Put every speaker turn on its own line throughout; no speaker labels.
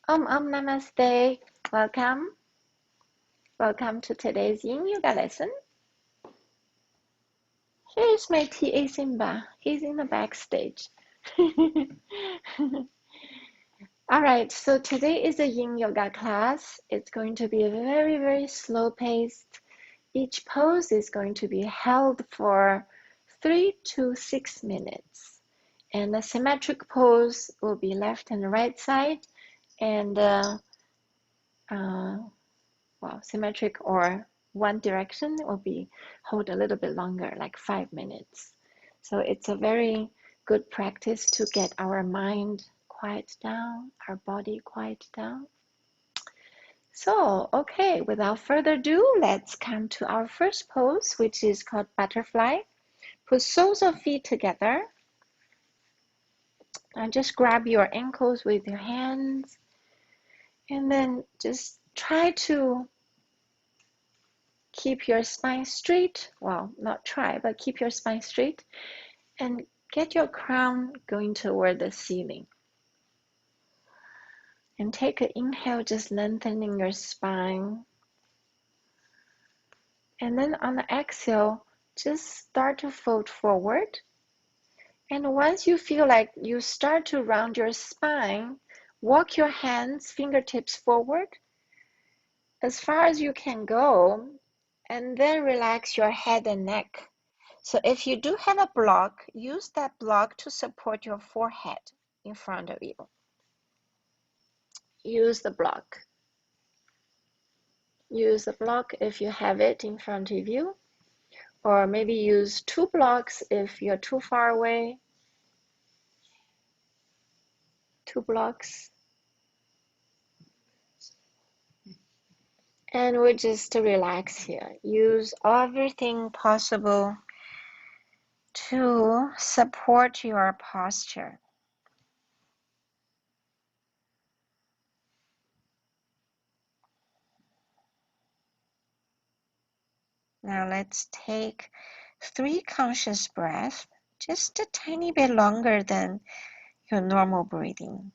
Namaste. Welcome. Welcome to today's Yin Yoga lesson. Here's my TA Simba. He's in the backstage. All right, so today is a Yin Yoga class. It's going to be a very, very slow paced. Each pose is going to be held for 3 to 6 minutes. And the symmetric pose will be left and right side, and symmetric or one direction will be hold a little bit longer, like 5 minutes. So it's a very good practice to get our mind quiet down, our body quiet down. So, okay, without further ado, let's come to our first pose, which is called butterfly. Put soles of feet together. And just grab your ankles with your hands. And then just try to keep your spine straight. Well, not try, but keep your spine straight. And get your crown going toward the ceiling. And take an inhale, just lengthening your spine. And then on the exhale, just start to fold forward. And once you feel like you start to round your spine, walk your hands, fingertips forward as far as you can go, and then relax your head and neck. So if you do have a block, use that block to support your forehead in front of you. Use the block. Use the block if you have it in front of you, or maybe use 2 blocks if you're too far away. 2 blocks. And we'll just relax here. Use everything possible to support your posture. Now let's take 3 conscious breaths, just a tiny bit longer than your normal breathing.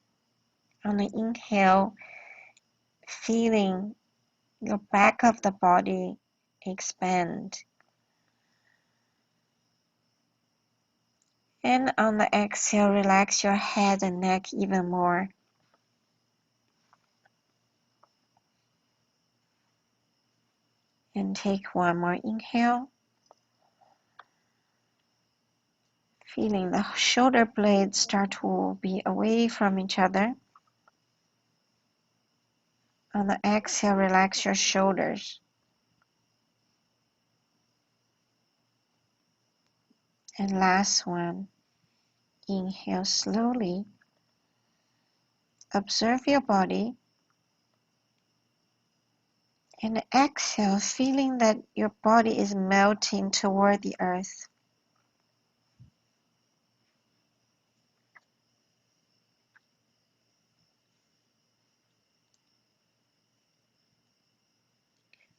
On the inhale, feeling your back of the body expand. And on the exhale, relax your head and neck even more. And take one more inhale. Feeling the shoulder blades start to be away from each other. On the exhale, relax your shoulders. And last one, inhale slowly. Observe your body. And exhale, feeling that your body is melting toward the earth.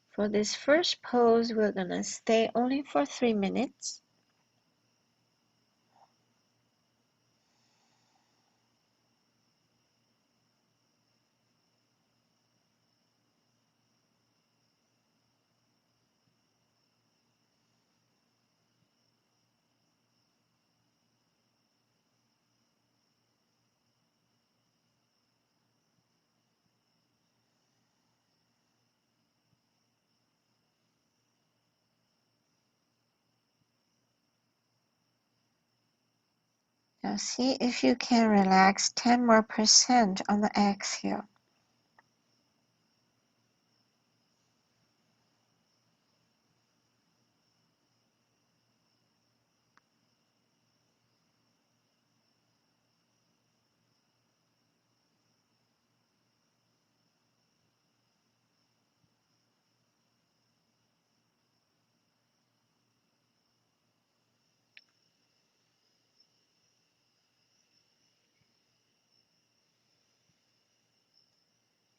For this first pose, we're going to stay only for 3 minutes. Now see if you can relax 10% more on the exhale.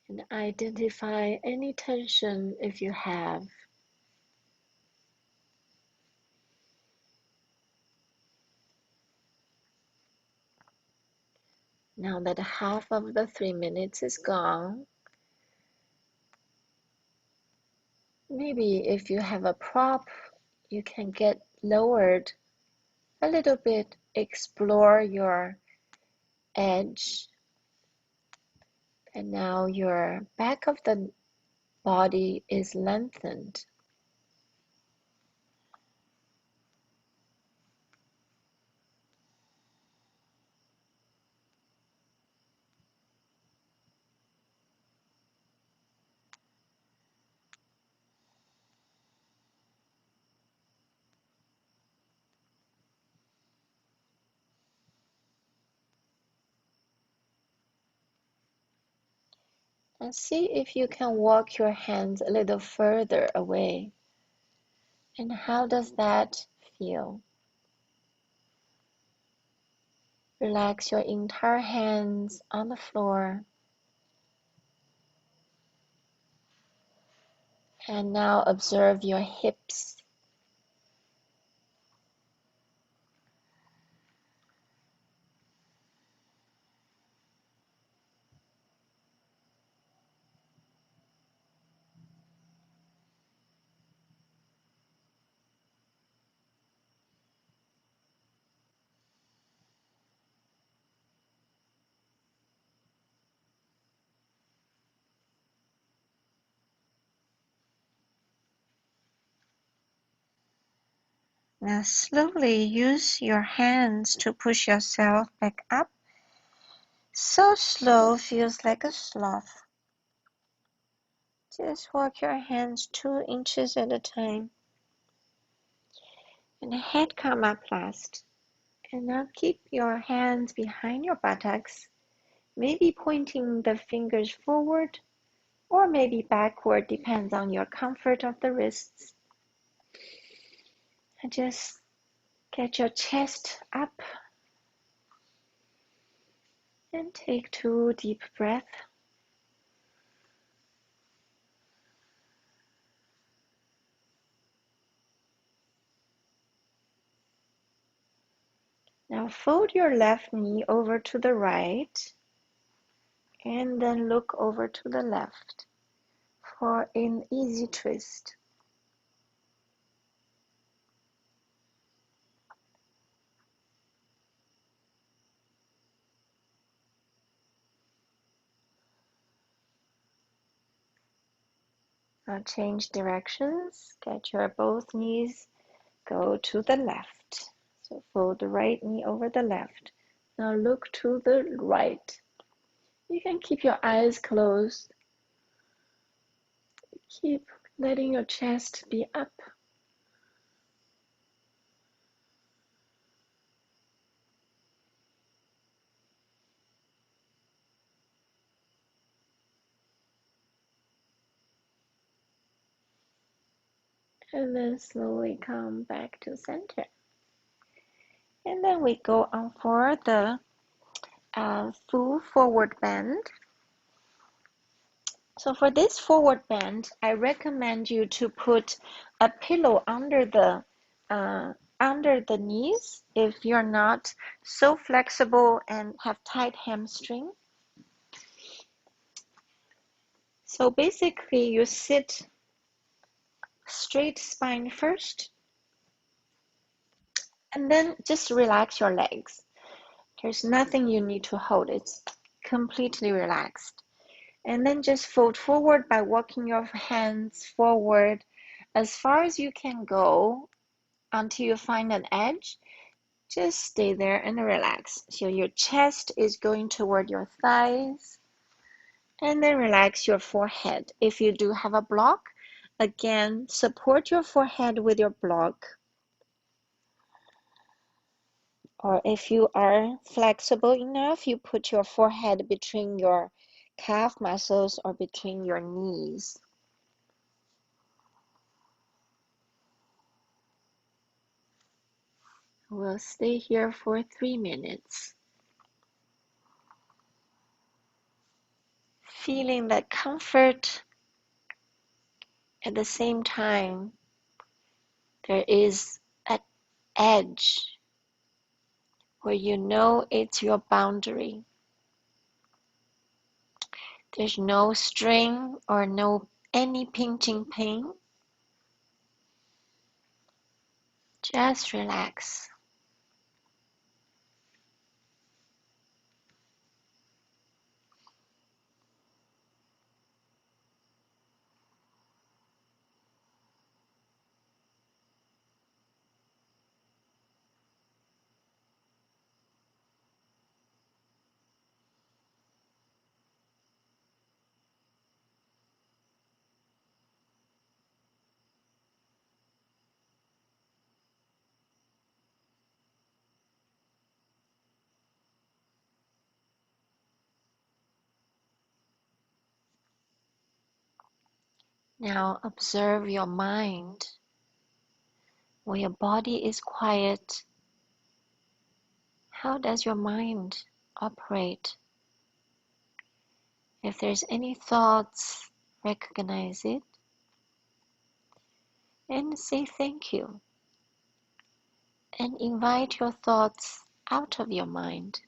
And identify any tension if you have. Now that half of the 3 minutes is gone, maybe if you have a prop, you can get lowered a little bit, explore your edge, and now your back of the body is lengthened. And see if you can walk your hands a little further away. And how does that feel? Relax your entire hands on the floor. And now observe your hips. Now slowly use your hands to push yourself back up. So slow, feels like a sloth. Just walk your hands 2 inches at a time. And the head come up last. And now keep your hands behind your buttocks, maybe pointing the fingers forward or maybe backward, depends on your comfort of the wrists. And just get your chest up and take 2 deep breaths. Now fold your left knee over to the right and then look over to the left for an easy twist. Now change directions, get your both knees, go to the left. So fold the right knee over the left. Now look to the right. You can keep your eyes closed. Keep letting your chest be up. And then slowly come back to center. And then we go on for the full forward bend. So for this forward bend, I recommend you to put a pillow under the knees if you're not so flexible and have tight hamstring. So basically you sit straight spine first and then just relax your legs. There's nothing you need to hold, it's completely relaxed. And then just fold forward by walking your hands forward as far as you can go until you find an edge. Just stay there and relax. So your chest is going toward your thighs. And then relax your forehead. If you do have a block, again, support your forehead with your block. Or if you are flexible enough, you put your forehead between your calf muscles or between your knees. We'll stay here for 3 minutes. Feeling that comfort, at the same time, there is an edge where you know it's your boundary. There's no strain or any pinching pain. Just relax. Now observe your mind. When your body is quiet, how does your mind operate? If there's any thoughts, recognize it and say thank you. And invite your thoughts out of your mind.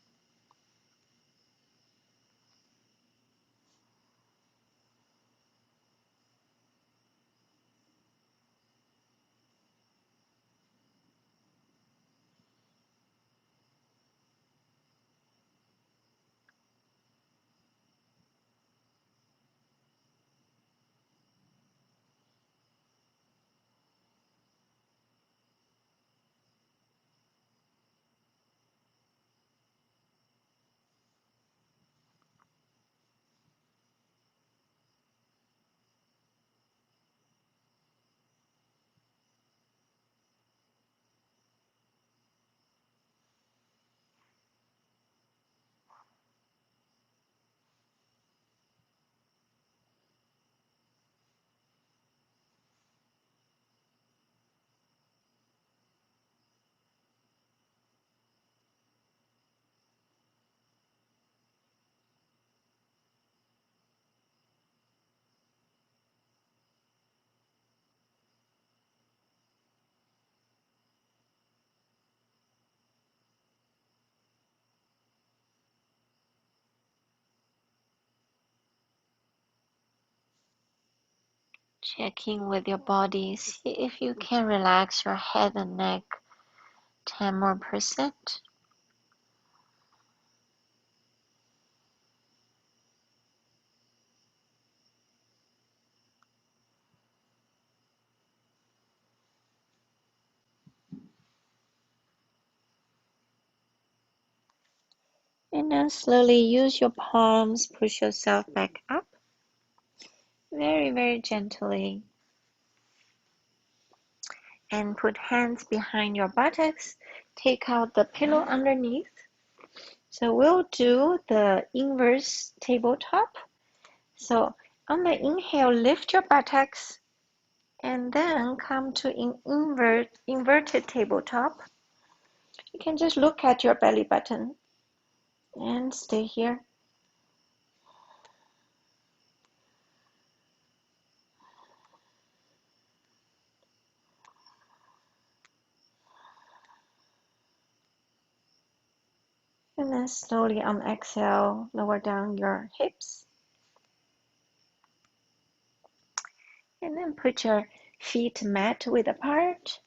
Check in with your body. See if you can relax your head and neck 10 more percent. And then slowly use your palms, push yourself back up. Very, very gently. And put hands behind your buttocks. Take out the pillow underneath. So we'll do the inverse tabletop. So on the inhale, lift your buttocks and then come to inverted tabletop. You can just look at your belly button and stay here. And then slowly on exhale, lower down your hips. And then put your feet mat width apart.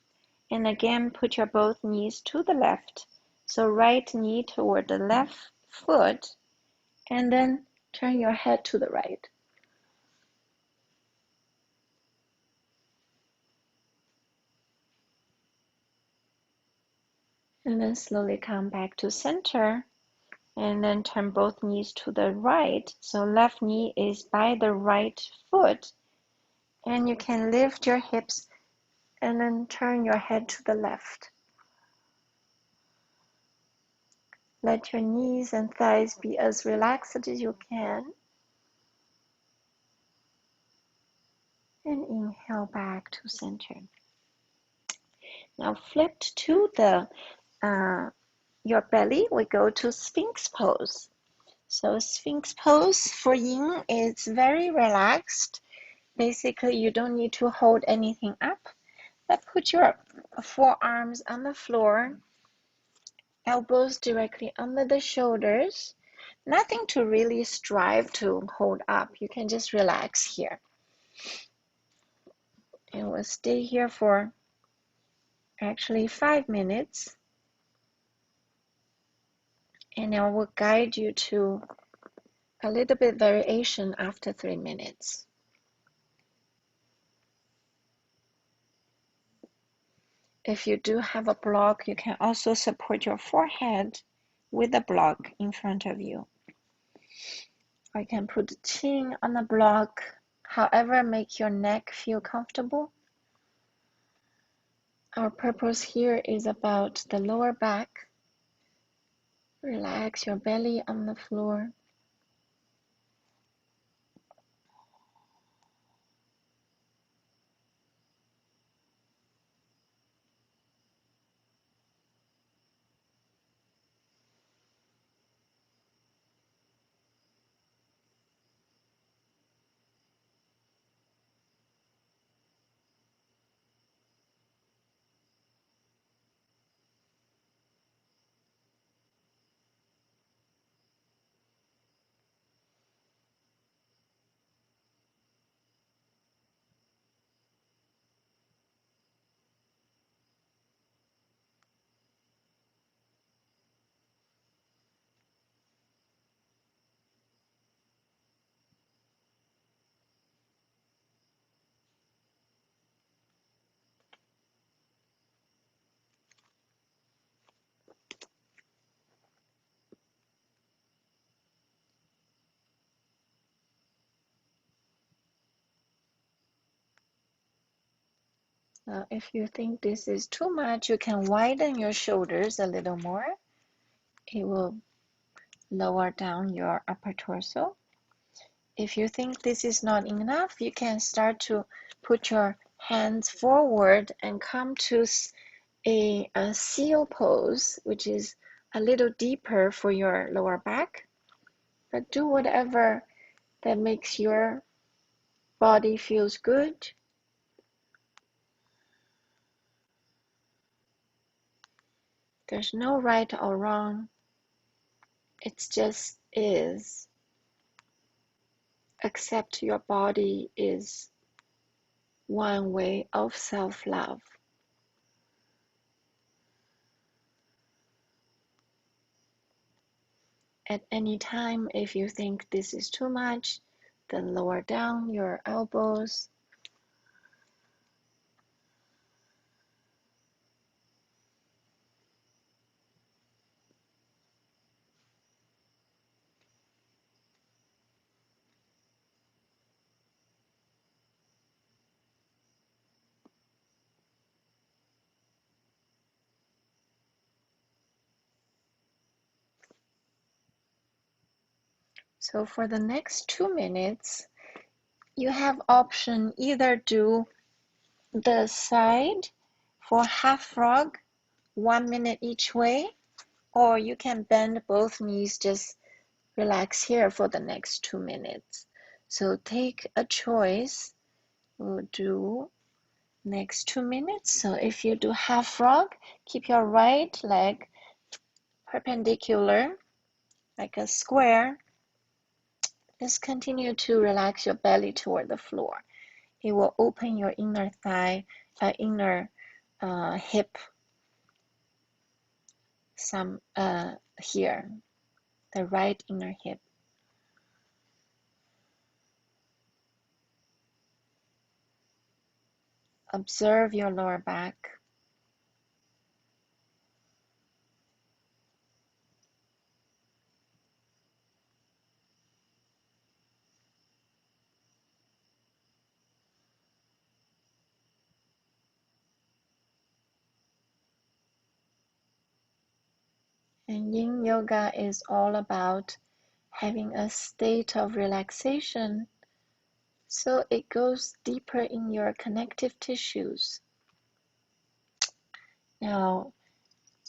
And again, put your both knees to the left. So right knee toward the left foot. And then turn your head to the right. And then slowly come back to center. And then turn both knees to the right. So left knee is by the right foot. And you can lift your hips and then turn your head to the left. Let your knees and thighs be as relaxed as you can. And inhale back to center. Now flipped to the your belly, we go to Sphinx Pose. So Sphinx Pose for Yin is very relaxed. Basically, you don't need to hold anything up. But put your forearms on the floor, elbows directly under the shoulders. Nothing to really strive to hold up. You can just relax here. And we'll stay here for actually 5 minutes. And I will guide you to a little bit variation after 3 minutes. If you do have a block, you can also support your forehead with a block in front of you. Or you can put the chin on a block, however make your neck feel comfortable. Our purpose here is about the lower back. Relax your belly on the floor. If you think this is too much, you can widen your shoulders a little more. It will lower down your upper torso. If you think this is not enough, you can start to put your hands forward and come to a seal pose, which is a little deeper for your lower back. But do whatever that makes your body feels good. There's no right or wrong. It just is. Accept your body is one way of self-love. At any time, if you think this is too much, then lower down your elbows. So for the next 2 minutes, you have option either do the side for half frog, 1 minute each way, or you can bend both knees, just relax here for the next 2 minutes. So take a choice. We'll do next 2 minutes. So if you do half frog, keep your right leg perpendicular like a square. Just continue to relax your belly toward the floor. It will open your inner thigh, inner hip, some here, the right inner hip. Observe your lower back. And Yin Yoga is all about having a state of relaxation, so it goes deeper in your connective tissues. Now,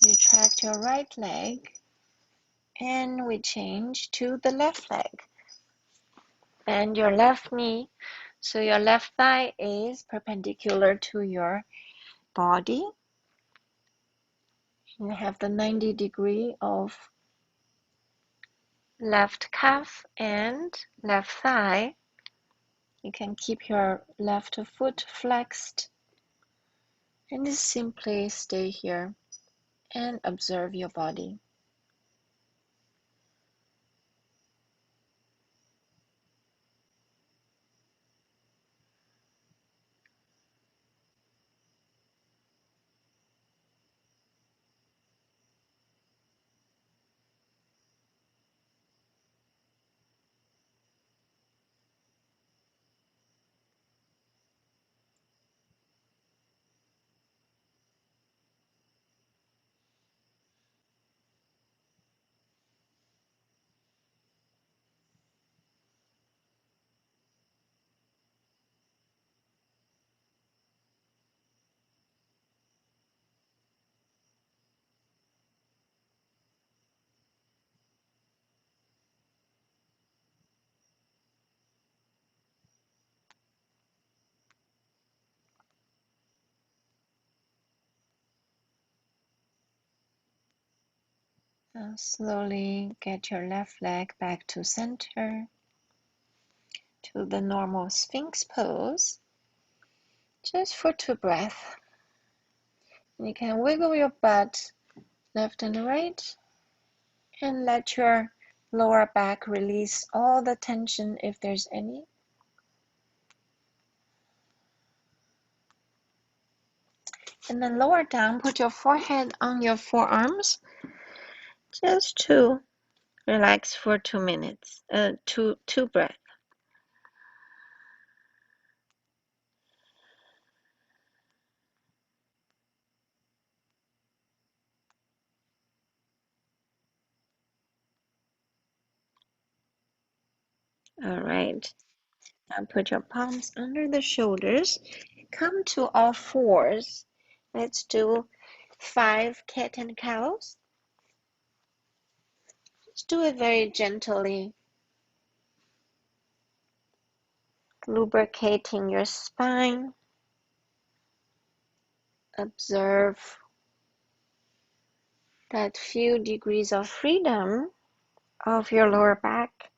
retract your right leg, and we change to the left leg. Bend your left knee, so your left thigh is perpendicular to your body. You have the 90 degree of left calf and left thigh. You can keep your left foot flexed and just simply stay here and observe your body. Now slowly get your left leg back to center, to the normal Sphinx pose, just for 2 breaths. You can wiggle your butt left and right, and let your lower back release all the tension if there's any. And then lower down, put your forehead on your forearms, just to relax for 2 minutes, two breaths. All right. Now put your palms under the shoulders. Come to all fours. Let's do 5 cat and cows. Just do it very gently, lubricating your spine. Observe that few degrees of freedom of your lower back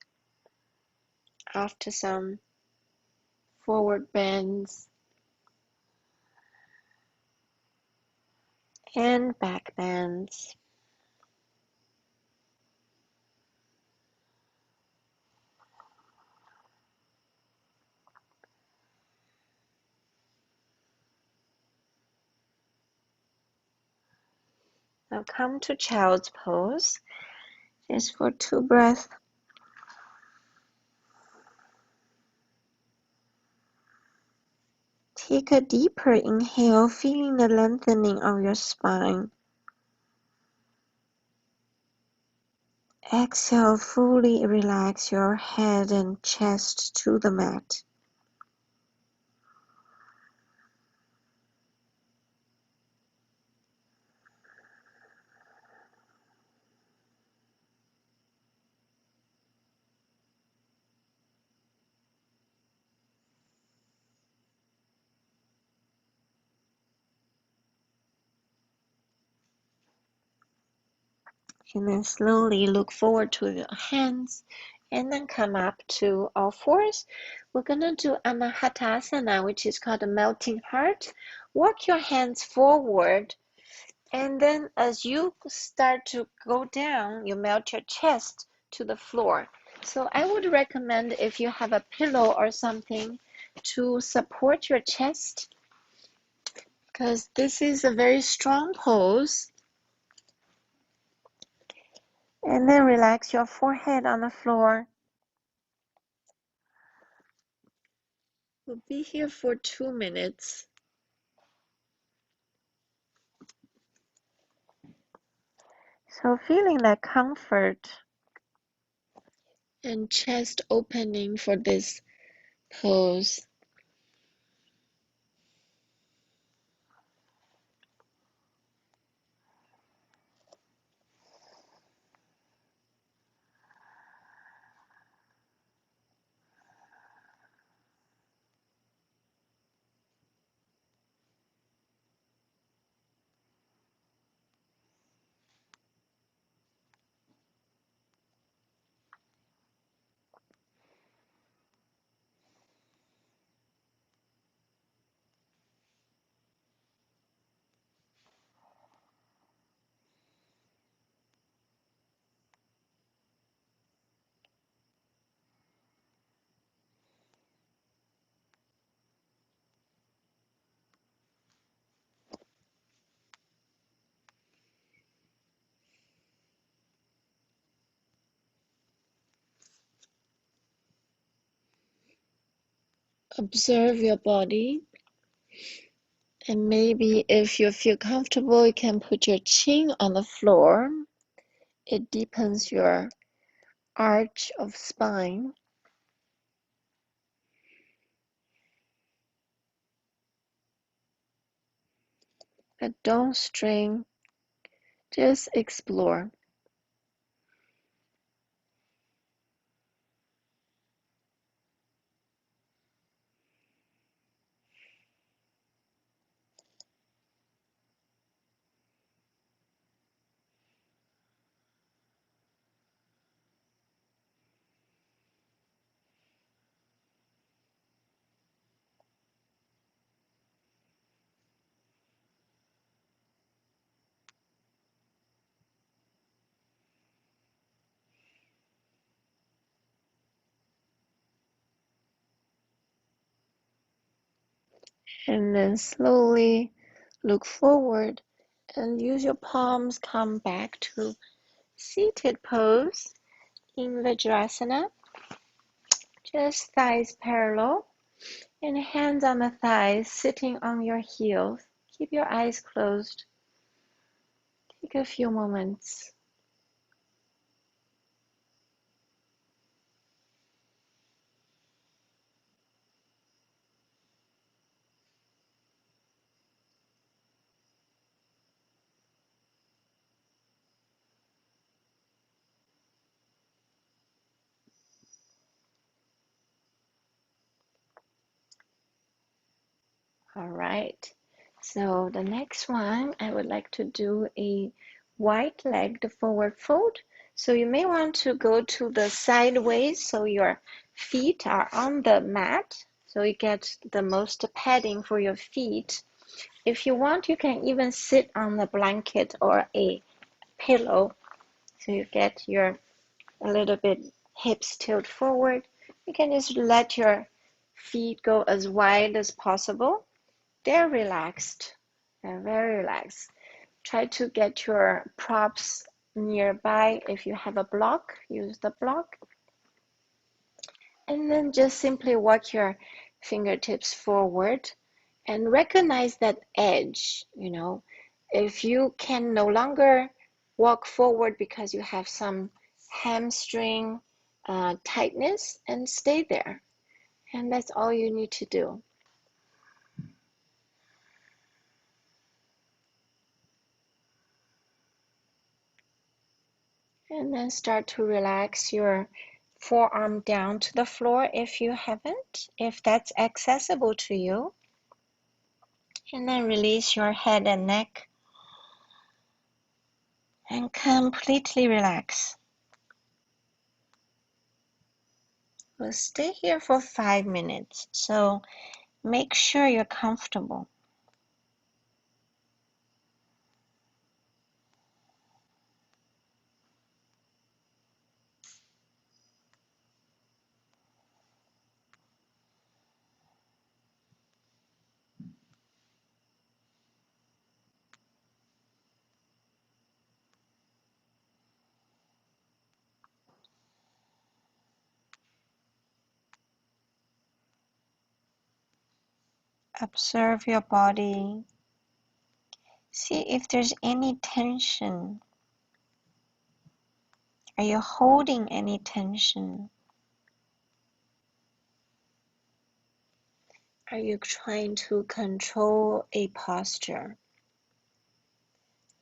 after some forward bends and back bends. Now come to child's pose, just for 2 breaths. Take a deeper inhale, feeling the lengthening of your spine. Exhale, fully relax your head and chest to the mat. And then slowly look forward to your hands and then come up to all fours. We're going to do Anahatasana, which is called a melting heart. Walk your hands forward, and then as you start to go down, you melt your chest to the floor. So I would recommend, if you have a pillow or something, to support your chest, because this is a very strong pose. And then relax your forehead on the floor. We'll be here for 2 minutes. So feeling that comfort and chest opening for this pose. Observe your body, and maybe if you feel comfortable, you can put your chin on the floor. It deepens your arch of spine. But don't strain, just explore. And then slowly look forward and use your palms, come back to seated pose in Vajrasana. Just thighs parallel and hands on the thighs, sitting on your heels. Keep your eyes closed. Take a few moments. All right. So the next one, I would like to do a wide-legged forward fold. So you may want to go to the sideways so your feet are on the mat. So you get the most padding for your feet. If you want, you can even sit on the blanket or a pillow. So you get your a little bit hips tilt forward. You can just let your feet go as wide as possible. They're relaxed. They're very relaxed. Try to get your props nearby. If you have a block, use the block. And then just simply walk your fingertips forward and recognize that edge. If you can no longer walk forward because you have some hamstring tightness, and stay there. And that's all you need to do. And then start to relax your forearm down to the floor if you haven't, if that's accessible to you. And then release your head and neck and completely relax. We'll stay here for 5 minutes, so make sure you're comfortable. Observe your body. See if there's any tension. Are you holding any tension? Are you trying to control a posture?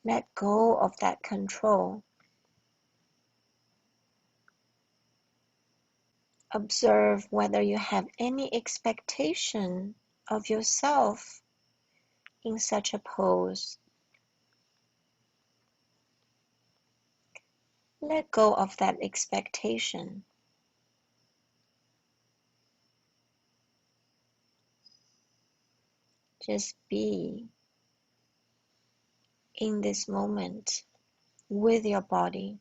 Let go of that control. Observe whether you have any expectation of yourself in such a pose. Let go of that expectation. Just be in this moment with your body.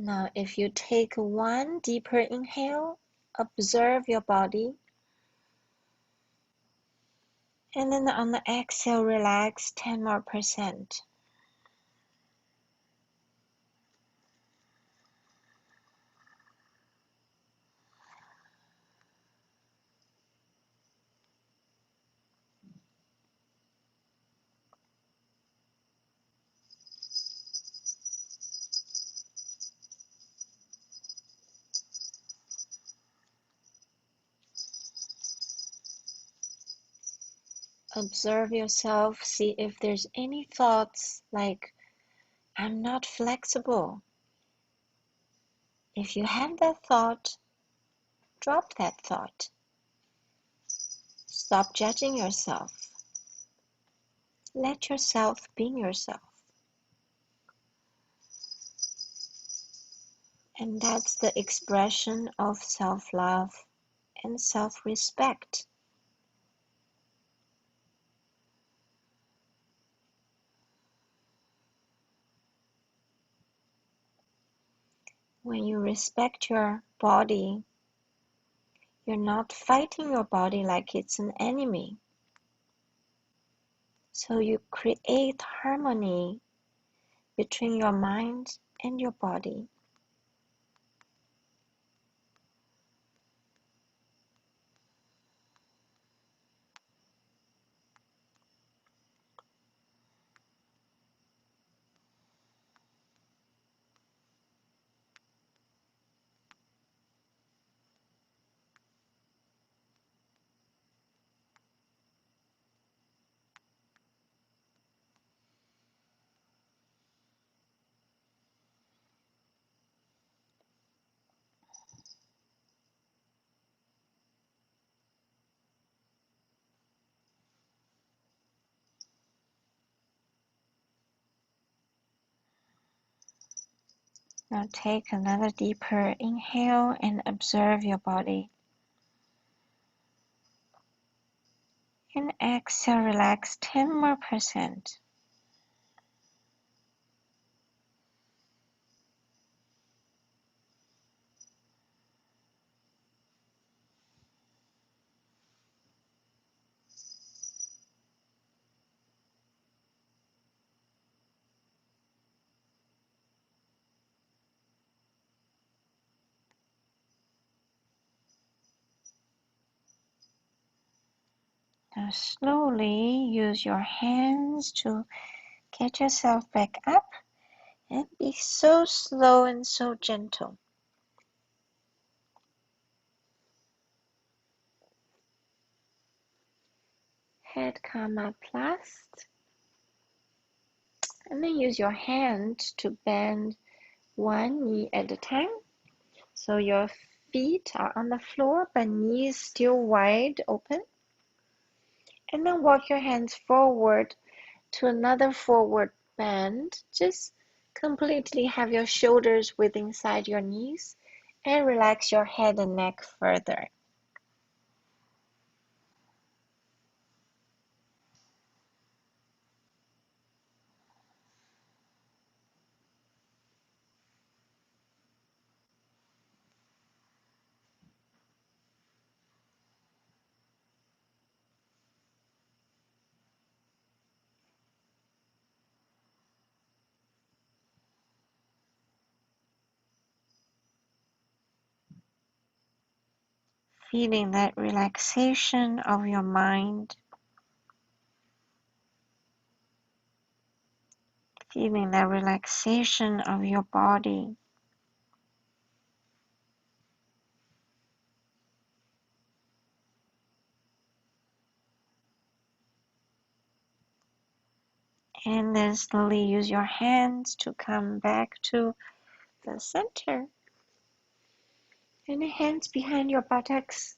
Now, if you take one deeper inhale, observe your body. And then on the exhale, relax 10 more %. Observe yourself, see if there's any thoughts like, I'm not flexible. If you have that thought, drop that thought. Stop judging yourself. Let yourself be yourself. And that's the expression of self-love and self-respect. When you respect your body, you're not fighting your body like it's an enemy. So you create harmony between your mind and your body. Now take another deeper inhale and observe your body. And exhale, relax 10 more %. Now slowly use your hands to get yourself back up and be so slow and so gentle. Head come up last. And then use your hand to bend one knee at a time. So your feet are on the floor, but knees still wide open. And then walk your hands forward to another forward bend. Just completely have your shoulders within inside your knees and relax your head and neck further. Feeling that relaxation of your mind, feeling that relaxation of your body. And then slowly use your hands to come back to the center. And the hands behind your buttocks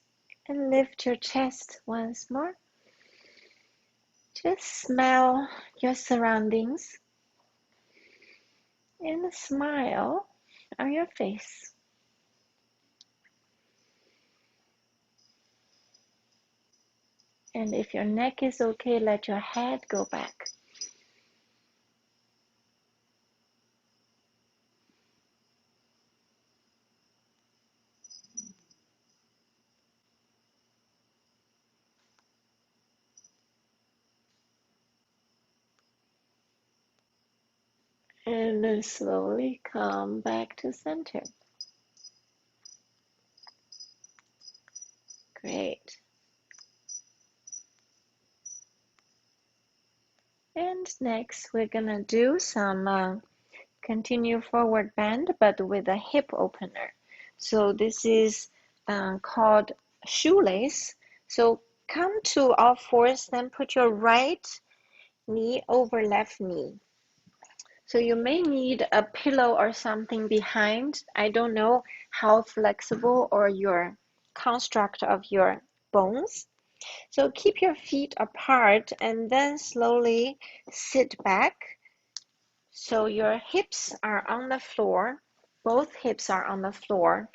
and lift your chest once more. Just smell your surroundings and a smile on your face. And if your neck is okay, let your head go back. And then slowly come back to center. Great. And next, we're gonna do some continue forward bend, but with a hip opener. So this is called shoelace. So come to all fours, then put your right knee over left knee. So you may need a pillow or something behind. I don't know how flexible or your construct of your bones. So keep your feet apart and then slowly sit back. So your hips are on the floor. Both hips are on the floor.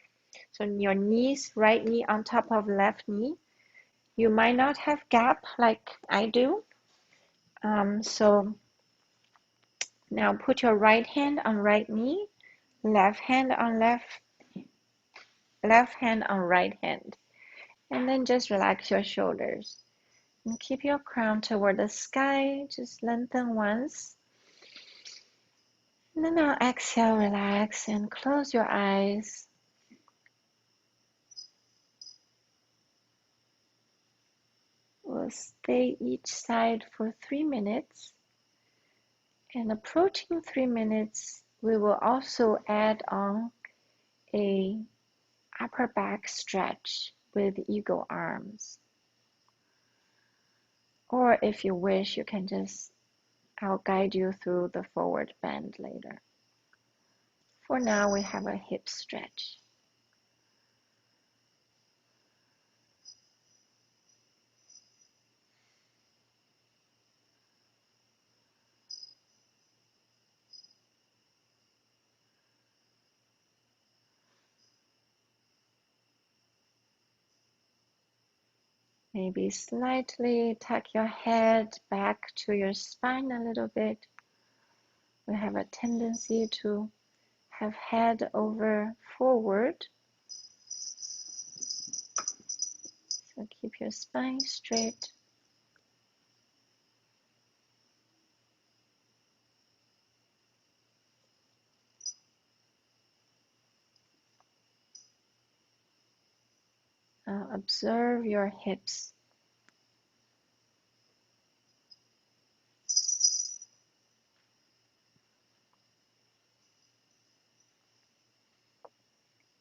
So your knees, right knee on top of left knee. You might not have gap like I do. So now put your right hand on right knee, left hand on left hand on right hand. And then just relax your shoulders. And keep your crown toward the sky. Just lengthen once. And then now exhale, relax, and close your eyes. We'll stay each side for 3 minutes. And approaching 3 minutes, we will also add on a upper back stretch with eagle arms. Or if you wish, you can just, I'll guide you through the forward bend later. For now, we have a hip stretch. Maybe slightly tuck your head back to your spine a little bit. We have a tendency to have head over forward. So keep your spine straight. Observe your hips.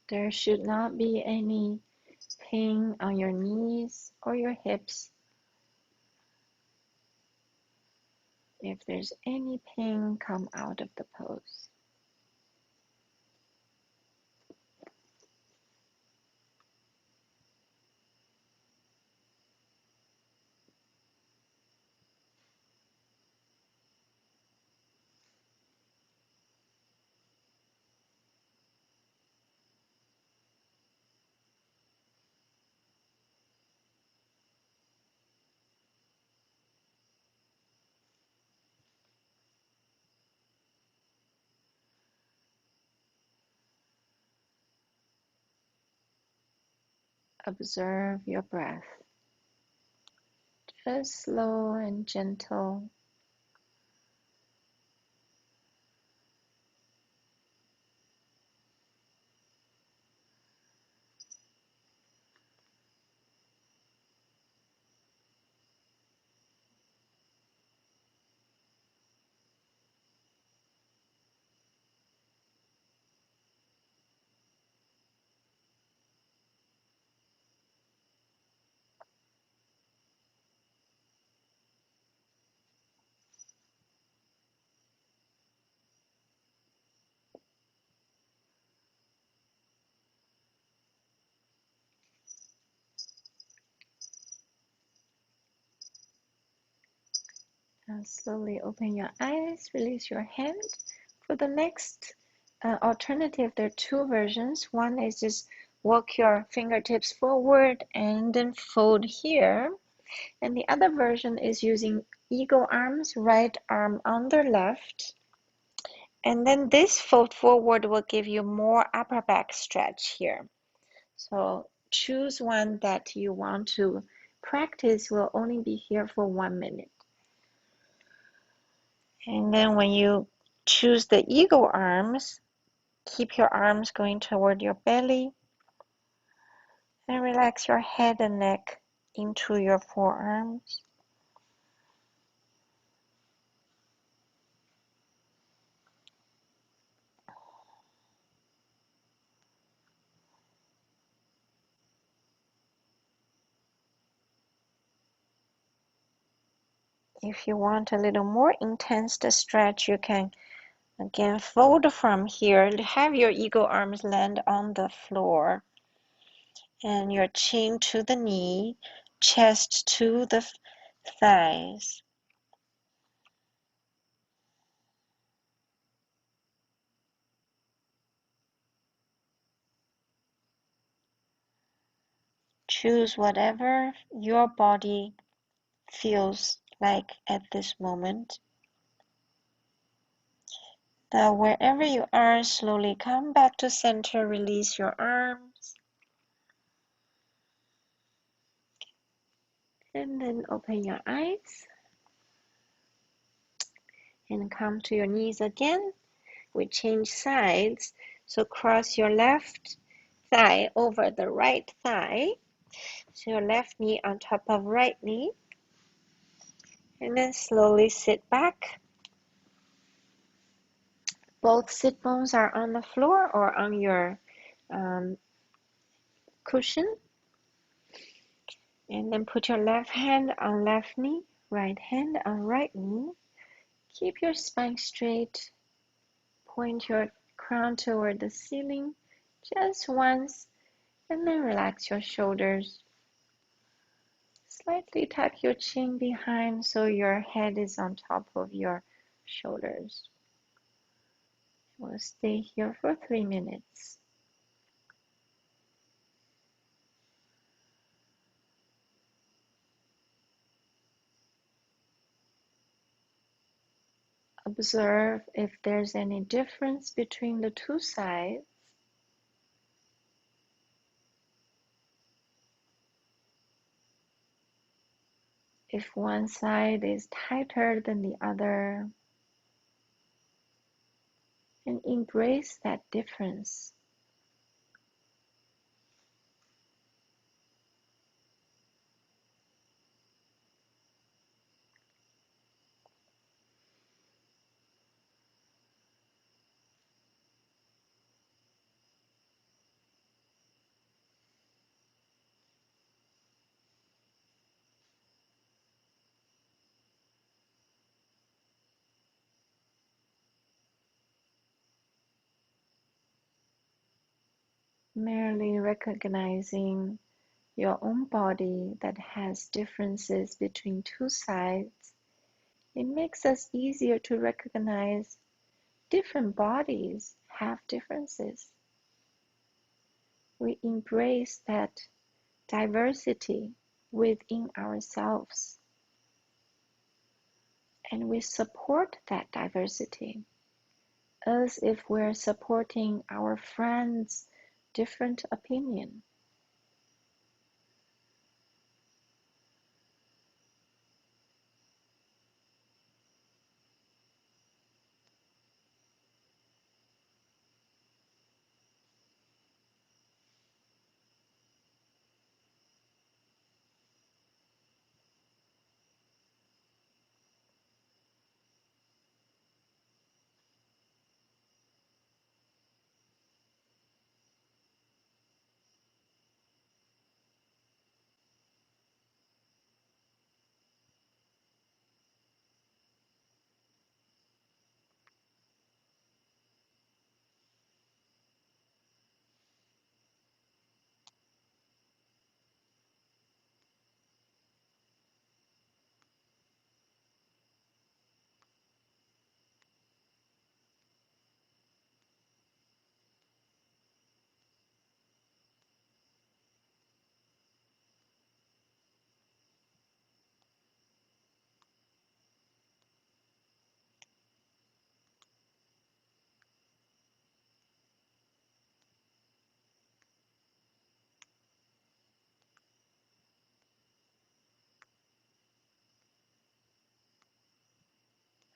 There should not be any pain on your knees or your hips. If there's any pain, come out of the pose. Observe your breath. Just slow and gentle. Now slowly open your eyes, release your hand. For the next alternative, there are two versions. One is just walk your fingertips forward and then fold here. And the other version is using eagle arms, right arm on the left. And then this fold forward will give you more upper back stretch here. So choose one that you want to practice. Will only be here for 1 minute. And then when you Choose the eagle arms. Keep your arms going toward your belly. And relax your head and neck into your forearms. If you want a little more intense stretch, you can again fold from here. Have your eagle arms land on the floor. And your chin to the knee, chest to the thighs. Choose whatever your body feels like at this moment. Now, wherever you are, slowly come back to center, release your arms. And then open your eyes. And come to your knees again. We change sides. So cross your left thigh over the right thigh. So your left knee on top of right knee. And then slowly sit back. Both sit bones are on the floor or on your cushion. And then put your left hand on left knee, right hand on right knee. Keep your spine straight. Point your crown toward the ceiling just once, and then relax your shoulders. Slightly tuck your chin behind so your head is on top of your shoulders. We'll stay here for 3 minutes. Observe if there's any difference between the two sides. If one side is tighter than the other, and embrace that difference. Merely recognizing your own body that has differences between two sides, it makes us easier to recognize different bodies have differences. We embrace that diversity within ourselves, and we support that diversity as if we're supporting our friends' different opinion.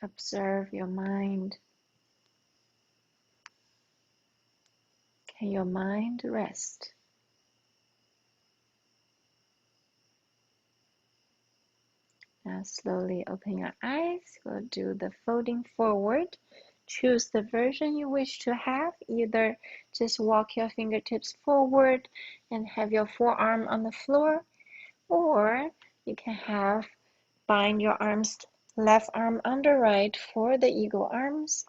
Observe your mind and your mind rest. Now slowly open your eyes. We'll do the folding forward. Choose the version you wish to have. Either just walk your fingertips forward and have your forearm on the floor, or you can have bind your arms, left arm under right for the eagle arms,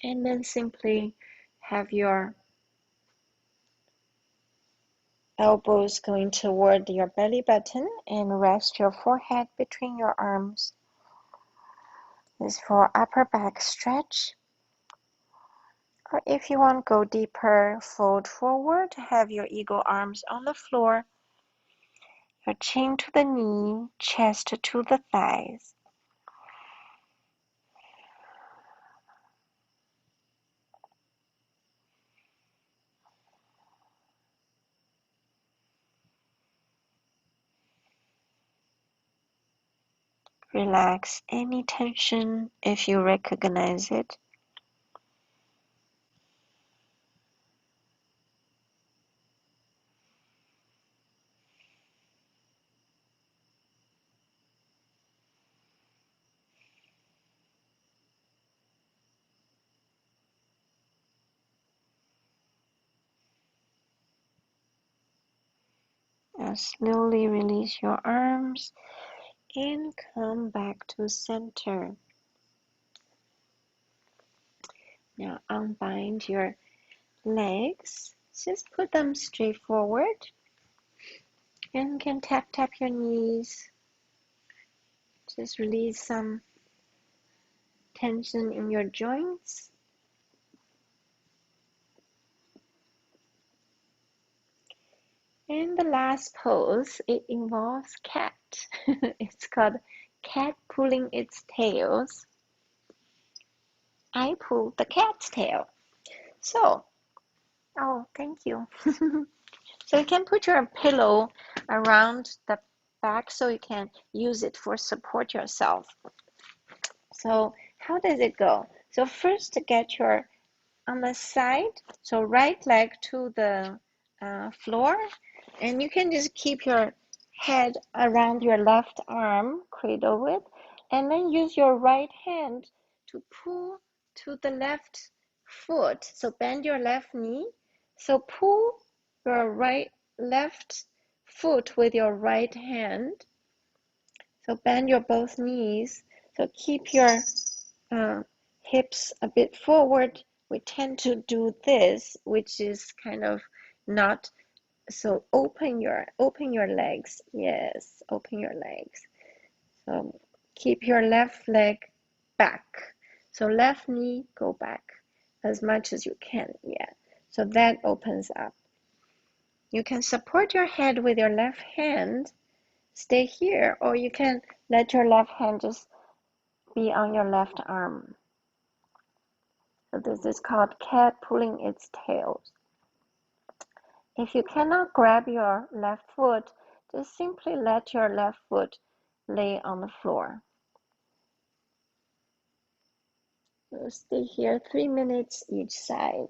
and then simply have your elbows going toward your belly button and rest your forehead between your arms. This is for upper back stretch. Or if you want to go deeper, fold forward, have your eagle arms on the floor, your chin to the knee, chest to the thighs. Relax any tension if you recognize it. Now slowly release your arms and come back to center. Now unbind your legs. Just put them straight forward. And you can tap your knees. Just release some tension in your joints. And the last pose, it involves cat. It's called cat pulling its tails. I pull the cat's tail. So, oh, thank you. So you can put your pillow around the back so you can use it for support yourself. So how does it go? So first get your on the side, so right leg to the floor, and you can just keep your head around your left arm, cradle it, and then use your right hand to pull to the left foot. So bend your left knee. So pull your left foot with your right hand. So bend your both knees. So keep your hips a bit forward. We tend to do this, which is kind of not so. Open your legs. Yes, open your legs. So keep your left leg back. So left knee go back as much as you can. Yeah. So that opens up. You can support your head with your left hand. Stay here, or you can let your left hand just be on your left arm. So this is called cat pulling its tails. If you cannot grab your left foot, just simply let your left foot lay on the floor. So stay here 3 minutes each side.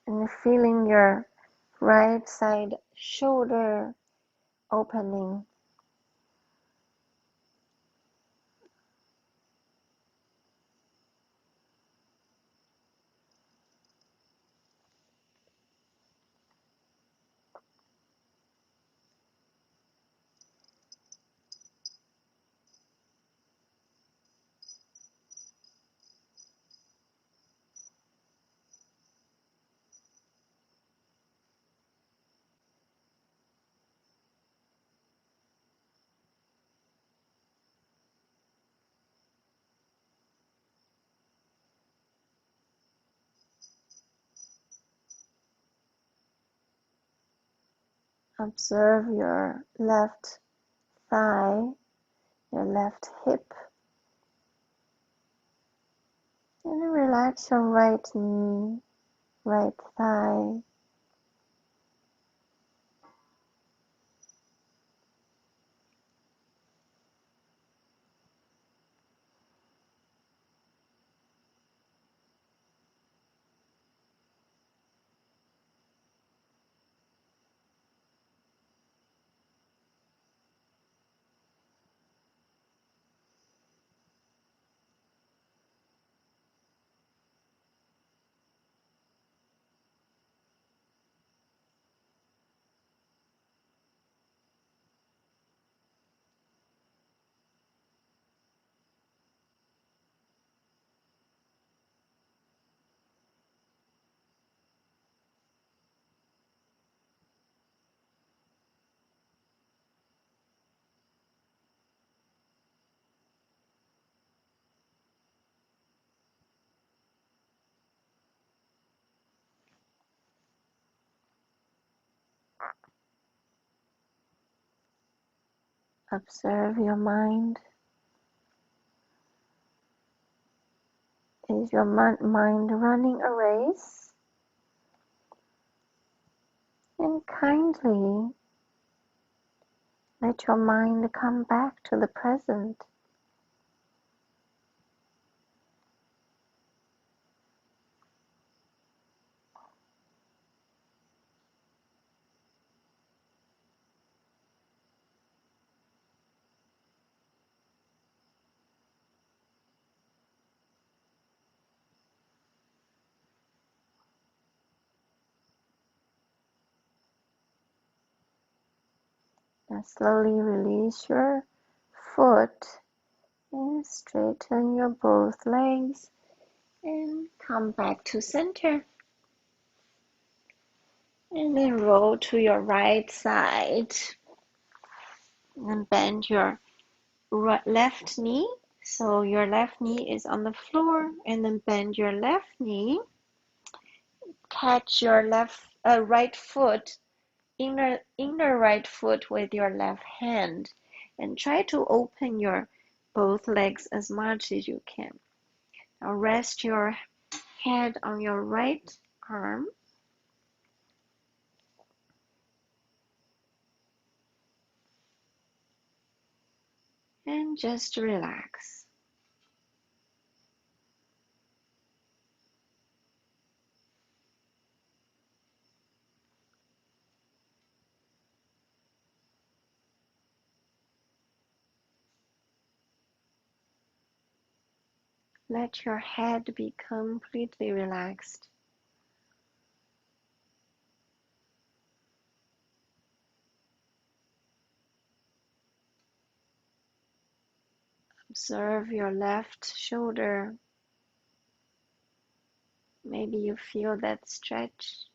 And feeling your right side shoulder opening. Observe your left thigh, your left hip, and relax your right knee, right thigh. 。Observe your mind. Is your mind running a race? And kindly let your mind come back to the present. Now slowly release your foot and straighten your both legs and come back to center. And then roll to your right side and bend your left knee. So your left knee is on the floor, and then bend your left knee. Catch your right foot, inner right foot with your left hand, and try to open your both legs as much as you can. Now rest your head on your right arm and just relax. Let your head be completely relaxed. Observe your left shoulder. Maybe you feel that stretch.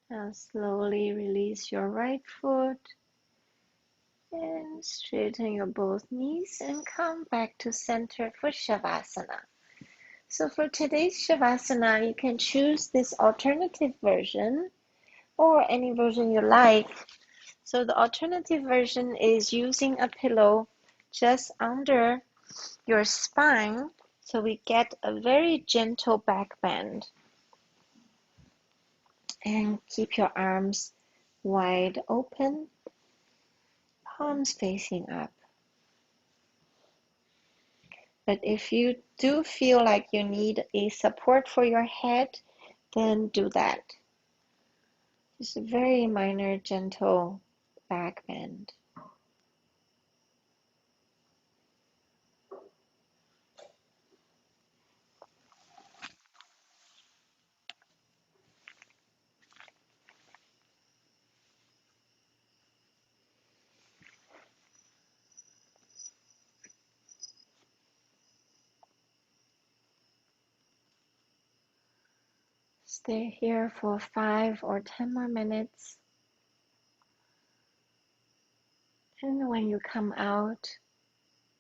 Now slowly release your right foot and straighten your both knees and come back to center for Shavasana. So for today's Shavasana, you can choose this alternative version or any version you like. So the alternative version is using a pillow just under your spine, so we get a very gentle back bend. And keep your arms wide open, palms facing up. But if you do feel like you need a support for your head, then do that. Just a very minor, gentle back bend. Stay here for 5 or 10 more minutes. And when you come out,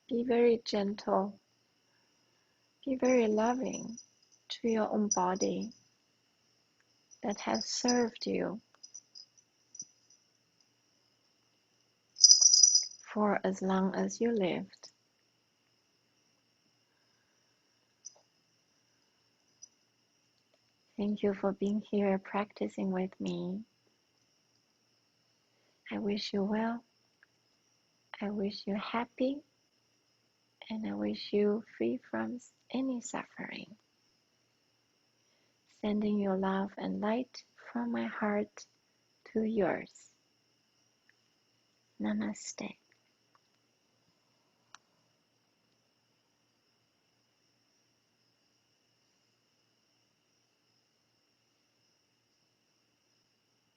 be very gentle. Be very loving to your own body that has served you for as long as you lived. Thank you for being here practicing with me. I wish you well. I wish you happy. And I wish you free from any suffering. Sending you love and light from my heart to yours. Namaste.